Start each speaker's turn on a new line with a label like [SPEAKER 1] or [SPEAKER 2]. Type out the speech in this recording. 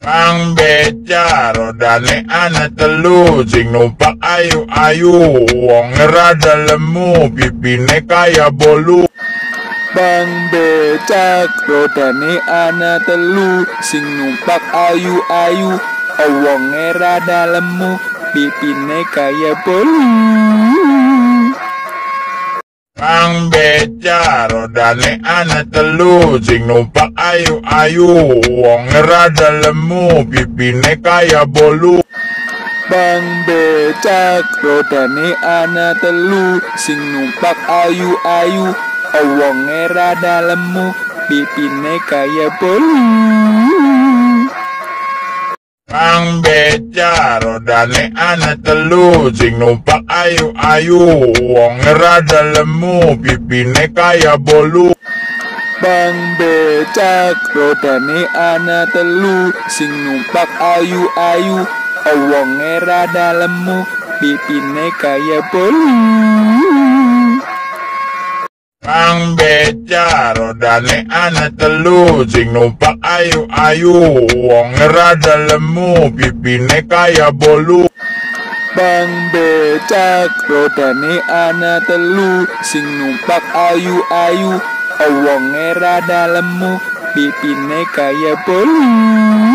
[SPEAKER 1] Mang beca rodane ana telu, sing numpak ayu-ayu, wonge rada lemu, pipine kaya bolu.
[SPEAKER 2] Bang becak rodane ana telu, sing numpak ayu-ayu, wonge rada lemu, pipine kaya bolu.
[SPEAKER 1] Mang beca rodane ana telu, sing numpak ayu-ayu, wonge rada lemu, pipine kaya bolu.
[SPEAKER 2] Bang becak rodane ana telu, sing numpak ayu-ayu, wonge rada lemu, pipine kaya bolu.
[SPEAKER 1] Mang beca rodane ana telu, sing numpak ayu-ayu, wonge rada lemu, pipine kaya bolu.
[SPEAKER 2] Bang becak rodane ana telu, sing numpak ayu-ayu, wonge rada lemu, pipine kaya bolu.
[SPEAKER 1] Mang beca rodane ana telu, sing numpak ayu-ayu, wonge rada lemu, pipine kaya bolu.
[SPEAKER 2] Bang becak rodane ana telu, sing numpak ayu-ayu, wonge rada lemu, pipine kaya bolu.